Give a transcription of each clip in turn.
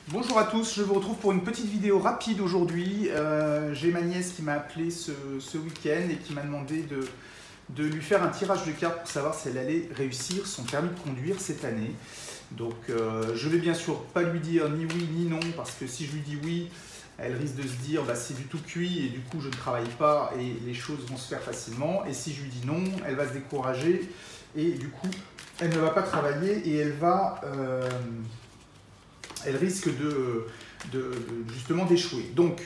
Bonjour à tous, je vous retrouve pour une petite vidéo rapide aujourd'hui. J'ai ma nièce qui m'a appelé ce week-end et qui m'a demandé de lui faire un tirage de cartes pour savoir si elle allait réussir son permis de conduire cette année. Donc je vais bien sûr pas lui dire ni oui ni non, parce que si je lui dis oui, elle risque de se dire bah, c'est du tout cuit et du coup je ne travaille pas et les choses vont se faire facilement. Et si je lui dis non, elle va se décourager et du coup elle ne va pas travailler et elle risque justement d'échouer. Donc,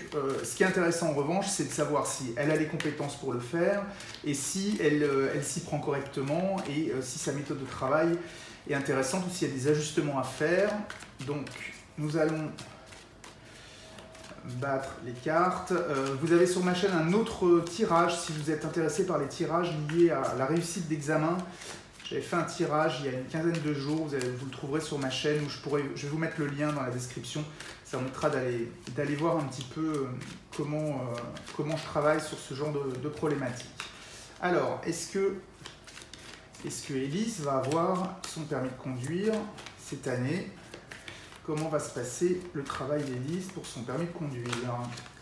ce qui est intéressant en revanche, c'est de savoir si elle a les compétences pour le faire et si elle s'y prend correctement et si sa méthode de travail est intéressante ou s'il y a des ajustements à faire. Donc, nous allons battre les cartes. Vous avez sur ma chaîne un autre tirage si vous êtes intéressé par les tirages liés à la réussite d'examen. J'avais fait un tirage il y a une quinzaine de jours, vous le trouverez sur ma chaîne, où je vais vous mettre le lien dans la description. Ça permettra d'aller voir un petit peu comment je travaille sur ce genre de problématique. Alors, est-ce que Élise va avoir son permis de conduire cette année? Comment va se passer le travail d'Élise pour son permis de conduire?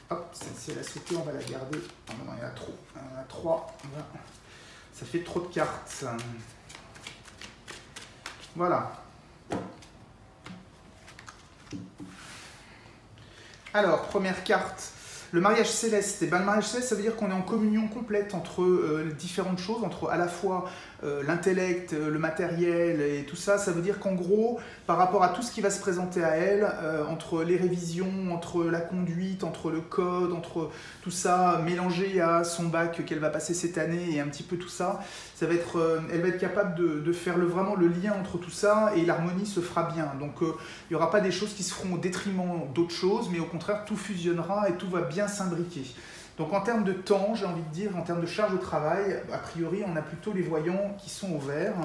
Hop, celle-ci elle a sauté, on va la garder. Oh non, il y en a trop. Il y en a 3. Ça fait trop de cartes. Voilà. Alors, première carte, le mariage céleste. Et ben, le mariage céleste, ça veut dire qu'on est en communion complète entre différentes choses, entre à la fois l'intellect, le matériel et tout ça. Ça veut dire qu'en gros, par rapport à tout ce qui va se présenter à elle, entre les révisions, entre la conduite, entre le code, entre tout ça, mélangé à son bac qu'elle va passer cette année et un petit peu tout ça, elle va être capable de faire vraiment le lien entre tout ça et l'harmonie se fera bien. Donc il n'y aura pas des choses qui se feront au détriment d'autres choses, mais au contraire tout fusionnera et tout va bien s'imbriquer. Donc en termes de temps, j'ai envie de dire, en termes de charge de travail, a priori on a plutôt les voyants qui sont au vert.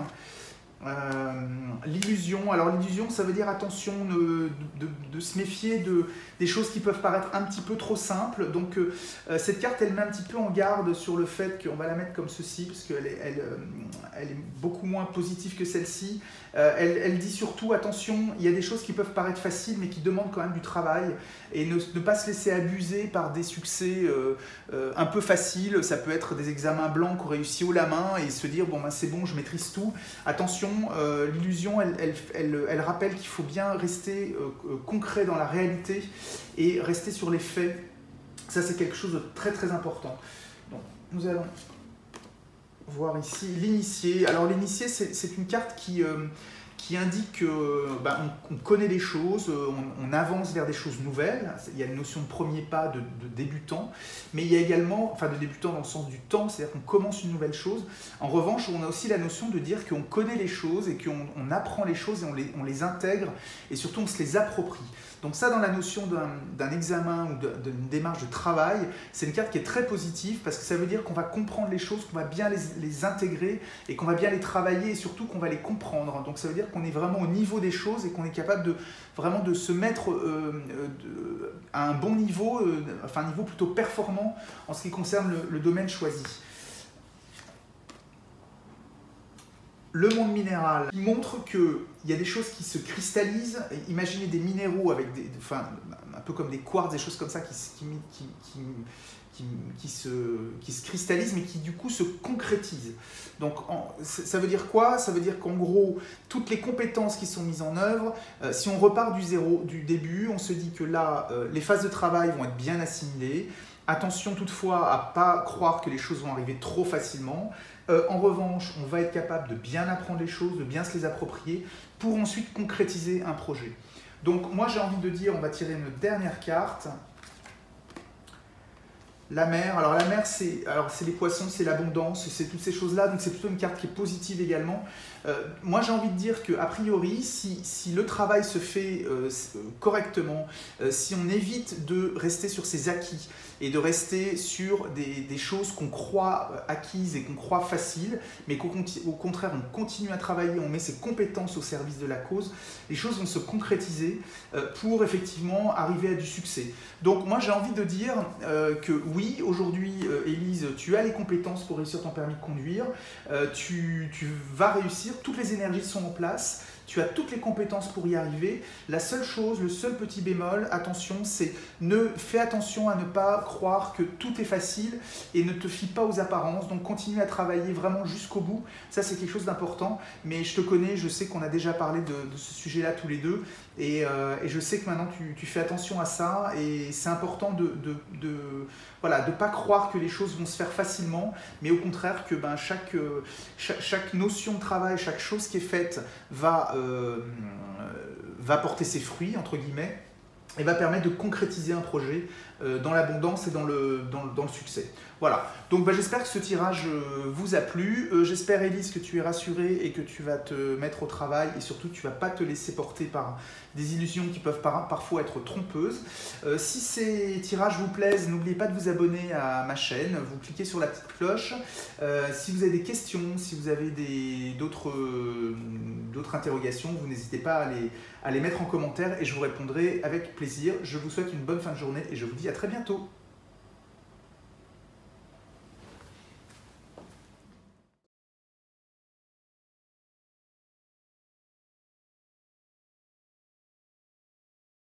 L'illusion, alors l'illusion ça veut dire attention de se méfier des choses qui peuvent paraître un petit peu trop simples. Donc cette carte elle met un petit peu en garde sur le fait qu'on va la mettre comme ceci parce qu'elle elle est beaucoup moins positive que celle-ci. Elle dit surtout attention, il y a des choses qui peuvent paraître faciles mais qui demandent quand même du travail et ne pas se laisser abuser par des succès un peu faciles. Ça peut être des examens blancs qu'on réussit haut la main et se dire bon ben c'est bon, je maîtrise tout. Attention, l'illusion elle rappelle qu'il faut bien rester concret dans la réalité et rester sur les faits. Ça c'est quelque chose de très très important. Donc nous allons voir ici l'initié. Alors l'initié c'est une carte qui indique qu'on connaît les choses, on avance vers des choses nouvelles. Il y a une notion de premier pas, de débutant, mais il y a également, enfin de débutant dans le sens du temps, c'est-à-dire qu'on commence une nouvelle chose. En revanche, on a aussi la notion de dire qu'on connaît les choses et qu'on apprend les choses et on les intègre et surtout on se les approprie. Donc ça, dans la notion d'un examen ou d'une démarche de travail, c'est une carte qui est très positive parce que ça veut dire qu'on va comprendre les choses, qu'on va bien les intégrer et qu'on va bien les travailler et surtout qu'on va les comprendre. Donc ça veut dire qu'on est vraiment au niveau des choses et qu'on est capable vraiment de se mettre à un bon niveau, enfin un niveau plutôt performant en ce qui concerne le domaine choisi. Le monde minéral montre qu'il y a des choses qui se cristallisent. Imaginez des minéraux avec un peu comme des quartz, des choses comme ça qui se cristallisent mais qui du coup se concrétisent. Donc ça veut dire quoi? Ça veut dire qu'en gros, toutes les compétences qui sont mises en œuvre, si on repart du début, on se dit que là, les phases de travail vont être bien assimilées. Attention toutefois à ne pas croire que les choses vont arriver trop facilement. En revanche, on va être capable de bien apprendre les choses, de bien se les approprier pour ensuite concrétiser un projet. Donc moi j'ai envie de dire, on va tirer une dernière carte. La mer, alors la mer c'est les poissons, c'est l'abondance, c'est toutes ces choses-là, donc c'est plutôt une carte qui est positive également. Moi j'ai envie de dire qu'a priori, si le travail se fait correctement, si on évite de rester sur ses acquis et de rester sur des choses qu'on croit acquises et qu'on croit faciles, mais qu'au contraire on continue à travailler, on met ses compétences au service de la cause, les choses vont se concrétiser pour effectivement arriver à du succès. Donc moi j'ai envie de dire que oui, aujourd'hui Élise, tu as les compétences pour réussir ton permis de conduire, tu vas réussir, toutes les énergies sont en place, tu as toutes les compétences pour y arriver. La seule chose, le seul petit bémol, attention, c'est fais attention à ne pas croire que tout est facile et ne te fie pas aux apparences. Donc continue à travailler vraiment jusqu'au bout. Ça, c'est quelque chose d'important. Mais je te connais, je sais qu'on a déjà parlé de ce sujet-là tous les deux. Et je sais que maintenant tu fais attention à ça. Et c'est important voilà, de ne pas croire que les choses vont se faire facilement, mais au contraire que chaque notion de travail, chaque chose qui est faite va porter ses fruits, entre guillemets, et va permettre de concrétiser un projet dans l'abondance et dans le succès. Voilà, donc j'espère que ce tirage vous a plu. J'espère, Élise, que tu es rassurée et que tu vas te mettre au travail et surtout que tu ne vas pas te laisser porter par des illusions qui peuvent parfois être trompeuses. Si ces tirages vous plaisent, n'oubliez pas de vous abonner à ma chaîne, vous cliquez sur la petite cloche. Si vous avez des questions, si vous avez d'autres interrogations, vous n'hésitez pas à les mettre en commentaire et je vous répondrai avec plaisir. Je vous souhaite une bonne fin de journée et je vous dis à très bientôt.